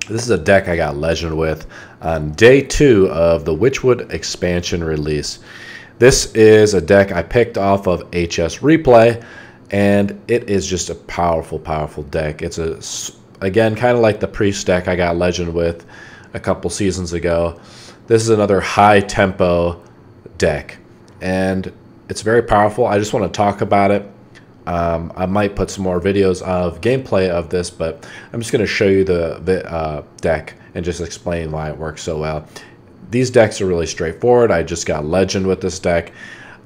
This is a deck I got Legend with on day 2 of the Witchwood expansion release. This is a deck I picked off of HS Replay, and it is just a powerful, powerful deck. It's again kind of like the Priest deck I got Legend with a couple seasons ago. This is another high tempo deck, and it's very powerful. I just want to talk about it. I might put some more videos of gameplay of this, but I'm just going to show you the deck and just explain why it works so well. These decks are really straightforward. I just got Legend with this deck.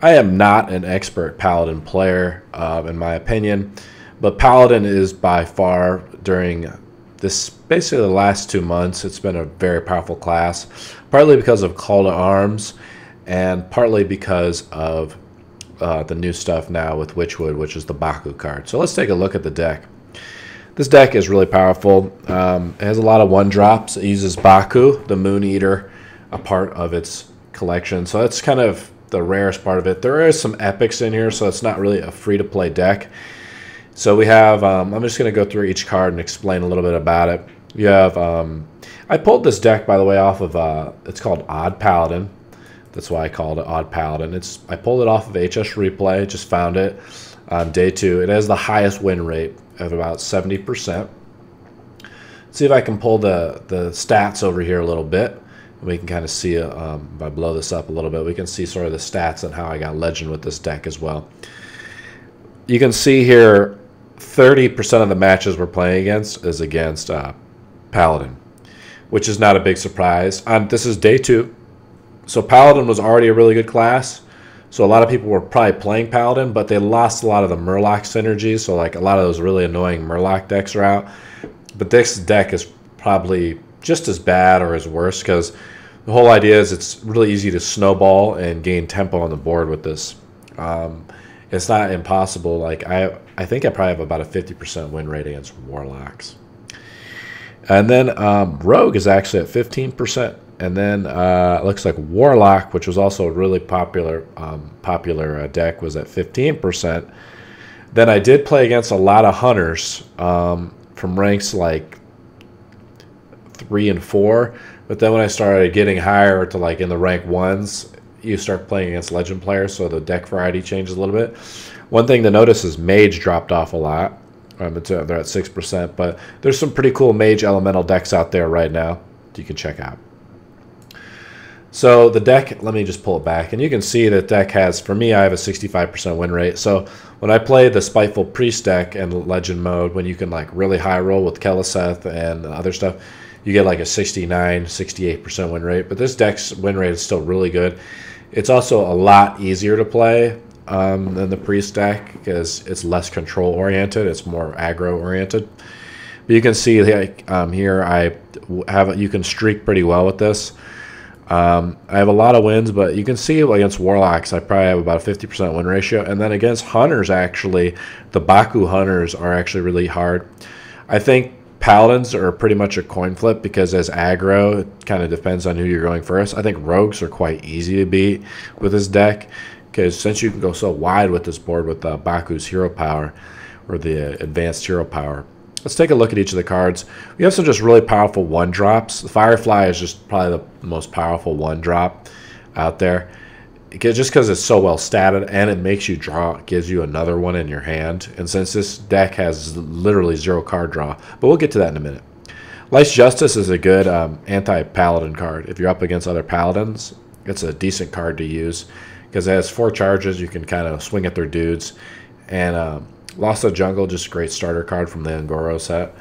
I am not an expert Paladin player, in my opinion, but Paladin is by far, during this basically the last 2 months, it's been a very powerful class, partly because of Call to Arms and partly because of the new stuff now with Witchwood, which is the Baku card. So let's take a look at the deck. This deck is really powerful. It has a lot of 1-drops. It uses Baku the Mooneater, a part of its collection. So that's kind of the rarest part of it. There is some epics in here, so it's not really a free-to-play deck. So we have, I'm just going to go through each card and explain a little bit about it. You have, I pulled this deck, by the way, off of, it's called Odd Paladin. That's why I called it Odd Paladin. I pulled it off of HS Replay, just found it on day 2. It has the highest win rate of about 70%. See if I can pull the stats over here a little bit. We can kind of see, if I blow this up a little bit, we can see sort of the stats and how I got Legend with this deck as well. You can see here 30% of the matches we're playing against is against Paladin, which is not a big surprise. This is day 2. So Paladin was already a really good class, so a lot of people were probably playing Paladin, but they lost a lot of the Murloc synergies, so like a lot of those really annoying Murloc decks are out. But this deck is probably just as bad or as worse, because the whole idea is it's really easy to snowball and gain tempo on the board with this. It's not impossible. Like I think I probably have about a 50% win rate against Warlocks. And then Rogue is actually at 15%. And then it looks like Warlock, which was also a really popular deck, was at 15%. Then I did play against a lot of Hunters from ranks like 3 and 4. But then when I started getting higher to like in the rank 1s, you start playing against Legend players, so the deck variety changes a little bit. One thing to notice is Mage dropped off a lot. They're at 6%, but there's some pretty cool Mage Elemental decks out there right now that you can check out. So the deck, let me just pull it back, and you can see that deck has, for me, I have a 65% win rate. So when I play the Spiteful Priest deck in Legend mode, when you can like really high roll with Keleseth and other stuff, you get like a 69, 68% win rate. But this deck's win rate is still really good. It's also a lot easier to play than the Priest deck because it's less control oriented. It's more aggro oriented. But you can see here you can streak pretty well with this. I have a lot of wins, but you can see against Warlocks, I probably have about a 50% win ratio. And then against Hunters, actually, the Baku Hunters are actually really hard. I think Paladins are pretty much a coin flip because as aggro, it kind of depends on who you're going first. I think Rogues are quite easy to beat with this deck because since you can go so wide with this board with Baku's hero power or the advanced hero power. Let's take a look at each of the cards. We have some just really powerful 1-drops. The Firefly is just probably the most powerful 1-drop out there. Just because it's so well statted and it makes you draw, it gives you another one in your hand. And since this deck has literally 0 card draw, but we'll get to that in a minute. Life's Justice is a good anti-Paladin card. If you're up against other Paladins, it's a decent card to use because it has 4 charges. You can kind of swing at their dudes. And Lost of Jungle, just a great starter card from the Angoro set.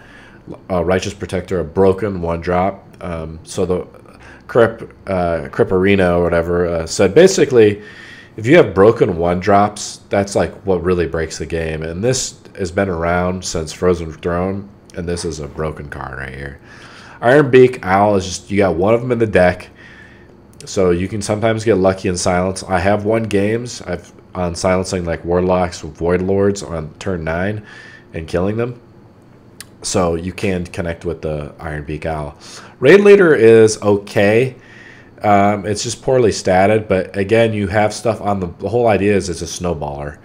Righteous Protector, a broken 1-drop. So the Cripparino or whatever said basically, if you have broken 1-drops, that's like what really breaks the game. And this has been around since Frozen Throne, and this is a broken card right here. Ironbeak Owl is just, you got one of them in the deck, so you can sometimes get lucky in silence. I have won games on silencing like Warlocks with Void Lords on turn 9 and killing them. So you can connect with the Ironbeak Owl. Raid Leader is okay. It's just poorly statted, but again, you have stuff on the whole idea is it's a snowballer.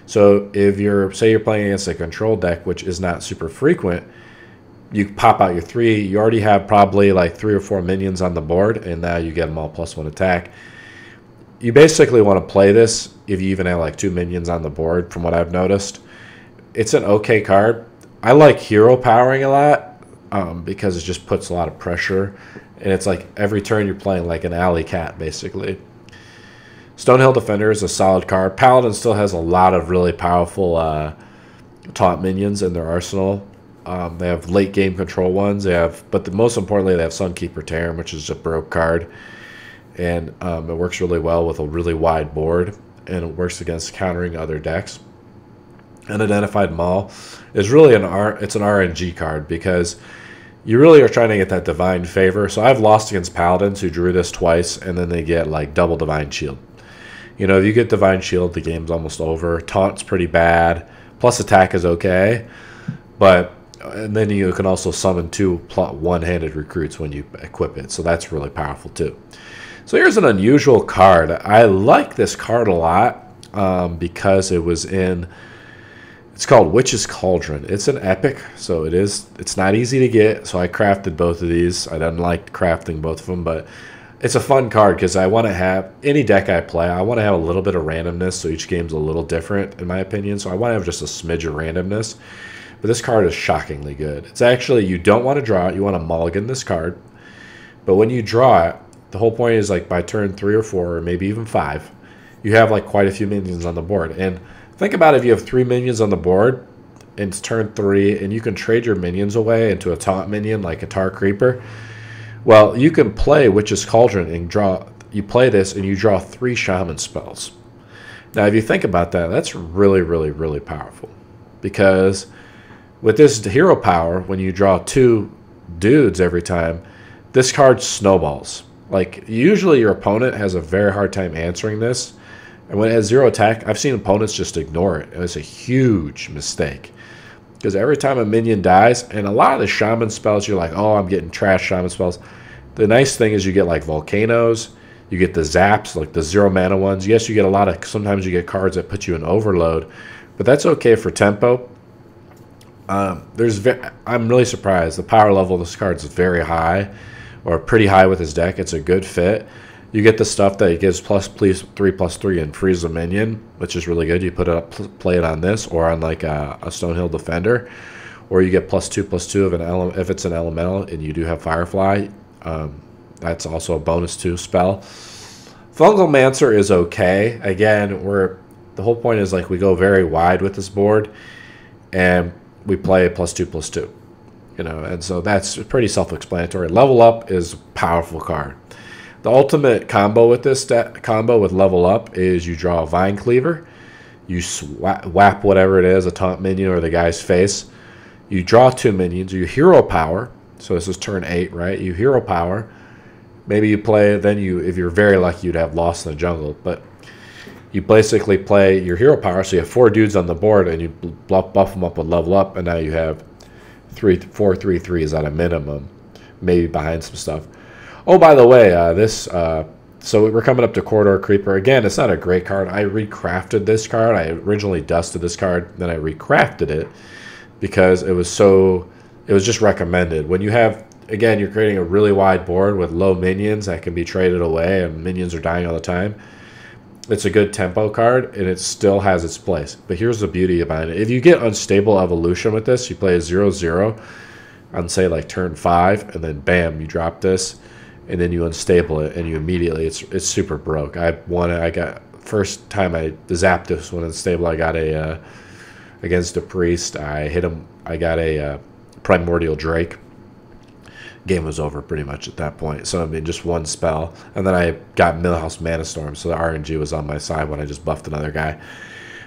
So if say you're playing against a control deck, which is not super frequent, you pop out your 3. You already have probably like 3 or 4 minions on the board, and now you get them all +1 attack. You basically want to play this if you even have like 2 minions on the board, from what I've noticed. It's an okay card. I like hero powering a lot because it just puts a lot of pressure, and it's like every turn you're playing like an alley cat, basically. Stonehill Defender is a solid card. Paladin still has a lot of really powerful taunt minions in their arsenal. They have late game control ones. But most importantly, they have Sunkeeper Terran, which is a broke card, and it works really well with a really wide board, and it works against countering other decks. Unidentified Maul is really it's an RNG card because you really are trying to get that divine favor. So I've lost against Paladins who drew this twice, and then they get like double divine shield. You know, if you get divine shield, the game's almost over. Taunt's pretty bad. Plus attack is okay, and then you can also summon 2 one-handed recruits when you equip it. So that's really powerful too. So here's an unusual card. I like this card a lot because it was in. It's called Witch's Cauldron. It's an epic, so it's not easy to get, so I crafted both of these. I didn't like crafting both of them, but it's a fun card because I want to have, any deck I play, I want to have a little bit of randomness, so each game's a little different, in my opinion, so I want to have just a smidge of randomness. But this card is shockingly good. It's actually, you don't want to draw it, you want to mulligan this card, but when you draw it, the whole point is like by turn 3 or 4, or maybe even 5, you have like quite a few minions on the board, and think about if you have 3 minions on the board, and it's turn 3, and you can trade your minions away into a taunt minion like a Tar Creeper. Well, you can play Witch's Cauldron and you play this and you draw 3 shaman spells. Now, if you think about that, that's really, really, really powerful. Because with this hero power, when you draw 2 dudes every time, this card snowballs. Like, usually your opponent has a very hard time answering this. And when it has 0 attack, I've seen opponents just ignore it. And it's a huge mistake. Because every time a minion dies, and a lot of the shaman spells, you're like, oh, I'm getting trash shaman spells. The nice thing is you get like volcanoes, you get the zaps, like the 0 mana ones. Yes, you get a lot of, sometimes you get cards that put you in overload. But that's okay for tempo. I'm really surprised. The power level of this card is very high, or pretty high with his deck. It's a good fit. You get the stuff that it gives +3/+3 and freeze a minion, which is really good. You put it up, play it on this, or on like a Stonehill Defender, or you get +2/+2 of an if it's an elemental and you do have Firefly. That's also a bonus 2 spell. Fungalmancer is okay. Again, the whole point is like we go very wide with this board, and we play +2/+2. You know, and so that's pretty self-explanatory. Level Up is a powerful card. The ultimate combo with this combo with Level Up is you draw a Vinecleaver, you whap whatever it is, a taunt minion or the guy's face. You draw 2 minions, you hero power. So this is turn 8, right? You hero power. Maybe you play, then if you're very lucky, you'd have Lost in the Jungle. But you basically play your hero power, so you have 4 dudes on the board, and you buff them up with Level Up, and now you have 4 3/3s at a minimum, maybe behind some stuff. Oh, by the way, so we're coming up to Corridor Creeper. Again, it's not a great card. I recrafted this card. I originally dusted this card, then I recrafted it because it was just recommended. When you have, again, you're creating a really wide board with low minions that can be traded away, and minions are dying all the time. It's a good tempo card, and it still has its place. But here's the beauty about it. If you get Unstable Evolution with this, you play a 0/0 on, say, like turn 5, and then bam, you drop this. And then you unstable it, and you immediately, it's super broke. I got, first time I zapped this one unstable, I got a, against a priest, I hit him, I got a Primordial Drake. Game was over pretty much at that point. So, I mean, just one spell. And then I got Millhouse Mana Storm, so the RNG was on my side when I just buffed another guy.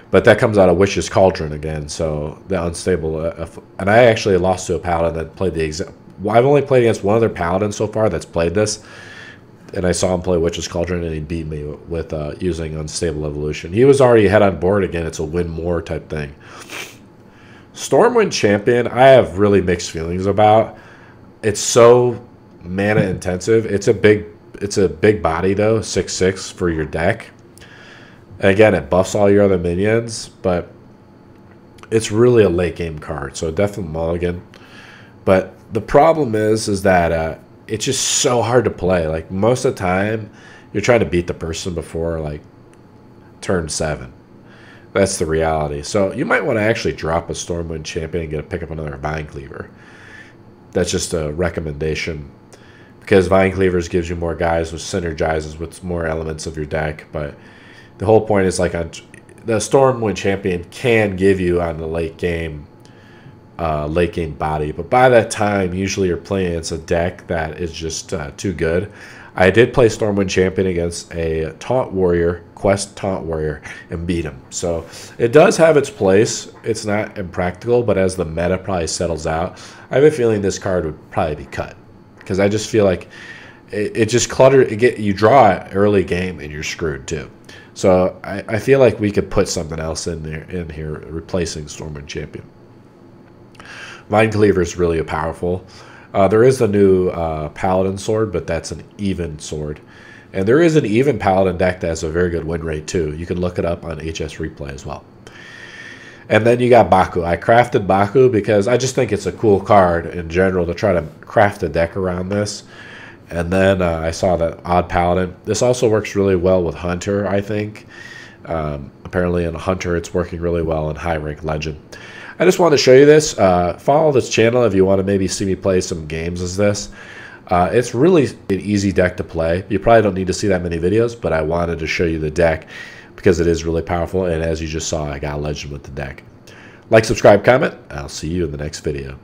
But that comes out of Witch's Cauldron again, so the unstable, and I actually lost to a Paladin that played the exact. I've only played against one other Paladin so far that's played this, and I saw him play Witch's Cauldron, and he beat me with using Unstable Evolution. He was already head on board again. It's a win more type thing. Stormwind Champion, I have really mixed feelings about. It's so mana intensive. It's a big body though, 6/6 for your deck. And again, it buffs all your other minions, but it's really a late game card, so definitely mulligan. But the problem is that it's just so hard to play. Like, most of the time, you're trying to beat the person before, like, turn 7. That's the reality. So you might want to actually drop a Stormwind Champion and pick up another Vinecleaver. That's just a recommendation, because Vinecleavers gives you more guys, which synergizes with more elements of your deck. But the whole point is, like, on the Stormwind Champion can give you on the late game body, but by that time usually you're playing against a deck that is just too good. I did play Stormwind Champion against a Taunt Warrior, Quest Taunt Warrior, and beat him. So it does have its place. It's not impractical, but as the meta probably settles out, I have a feeling this card would probably be cut, because I just feel like it just clutters. You draw it early game and you're screwed too. So I feel like we could put something else in here replacing Stormwind Champion. Vinecleaver is really powerful. There is the new Paladin sword, but that's an even sword. And there is an even Paladin deck that has a very good win rate too. You can look it up on HS Replay as well. And then you got Baku. I crafted Baku because I just think it's a cool card in general to try to craft a deck around this. And then I saw that Odd Paladin. This also works really well with Hunter, I think. Apparently in Hunter it's working really well in High Rank Legend. I just wanted to show you this. Follow this channel if you want to maybe see me play some games as this. It's really an easy deck to play. You probably don't need to see that many videos, but I wanted to show you the deck because it is really powerful. And as you just saw, I got a legend with the deck. Like, subscribe, comment. I'll see you in the next video.